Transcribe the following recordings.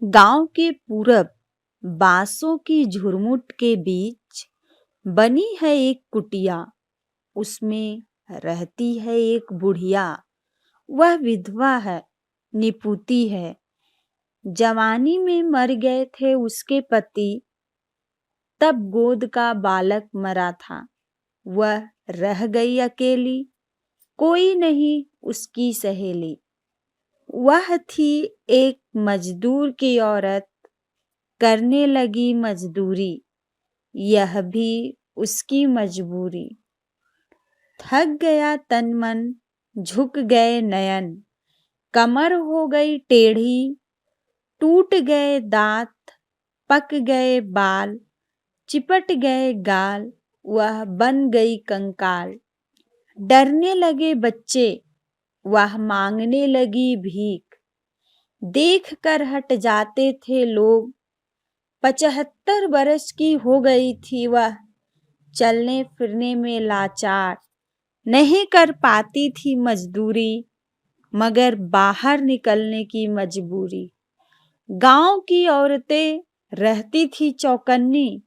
गांव के पूरब बांसों की झुरमुट के बीच बनी है एक कुटिया। उसमें रहती है एक बुढ़िया। वह विधवा है, निपुती है। जवानी में मर गए थे उसके पति, तब गोद का बालक मरा था। वह रह गई अकेली, कोई नहीं उसकी सहेली। वह थी एक मजदूर की औरत, करने लगी मजदूरी। यह भी उसकी मजबूरी। थक गया तन मन, झुक गए नयन, कमर हो गई टेढ़ी, टूट गए दांत, पक गए बाल, चिपट गए गाल, वह बन गई कंकाल। डरने लगे बच्चे, वह मांगने लगी भीख। देख कर हट जाते थे लोग, 75 बरस की हो गई थी वह, चलने फिरने में लाचार। नहीं कर पाती थी मजदूरी, मगर बाहर निकलने की मजबूरी। गांव की औरतें रहती थी चौकन्नी,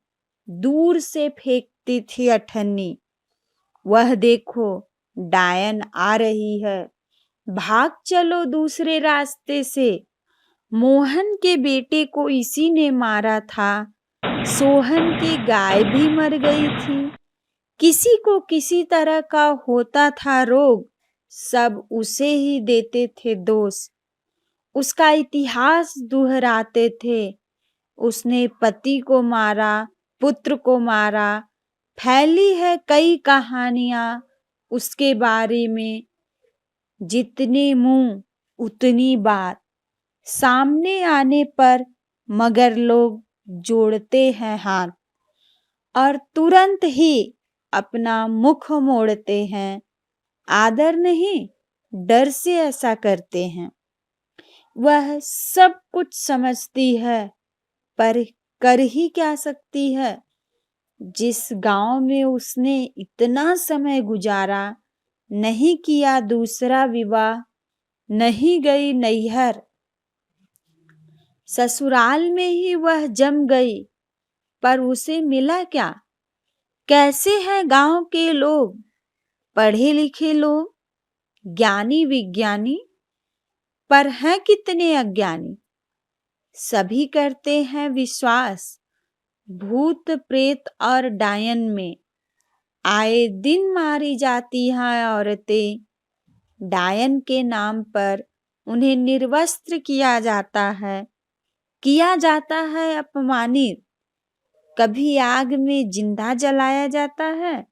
दूर से फेंकती थी अठन्नी। वह देखो डायन आ रही है, भाग चलो दूसरे रास्ते से। मोहन के बेटे को इसी ने मारा था, सोहन की गाय भी मर गई थी। किसी को किसी तरह का होता था रोग, सब उसे ही देते थे दोष। उसका इतिहास दोहराते थे, उसने पति को मारा, पुत्र को मारा। फैली है कई कहानियां उसके बारे में, जितने मुंह उतनी बात। सामने आने पर मगर लोग जोड़ते हैं हाथ, और तुरंत ही अपना मुख मोड़ते हैं। आदर नहीं, डर से ऐसा करते हैं। वह सब कुछ समझती है, पर कर ही क्या सकती है। जिस गांव में उसने इतना समय गुजारा, नहीं किया दूसरा विवाह, नहीं गई नैहर, ससुराल में ही वह जम गई। पर उसे मिला क्या? कैसे हैं गांव के लोग, पढ़े लिखे लोग, ज्ञानी विज्ञानी, पर हैं कितने अज्ञानी। सभी करते हैं विश्वास भूत प्रेत और डायन में। आए दिन मारी जाती हैं औरतें, डायन के नाम पर उन्हें निर्वस्त्र किया जाता है अपमानित। कभी आग में जिंदा जलाया जाता है।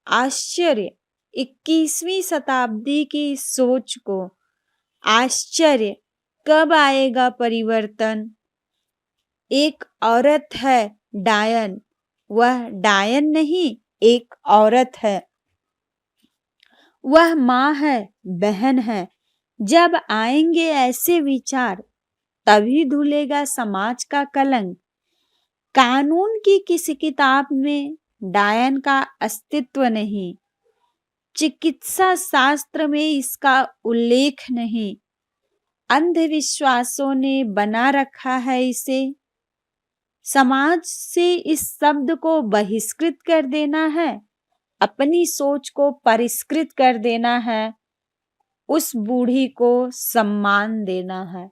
आश्चर्य 21वीं शताब्दी की सोच को। आश्चर्य कब आएगा परिवर्तन। एक औरत है डायन, वह डायन नहीं, एक औरत है। वह माँ है, बहन है। जब आएंगे ऐसे विचार, तभी धुलेगा समाज का कलंक। कानून की किसी किताब में डायन का अस्तित्व नहीं, चिकित्सा शास्त्र में इसका उल्लेख नहीं। अंधविश्वासों ने बना रखा है इसे। समाज से इस शब्द को बहिष्कृत कर देना है, अपनी सोच को परिष्कृत कर देना है, उस बूढ़ी को सम्मान देना है।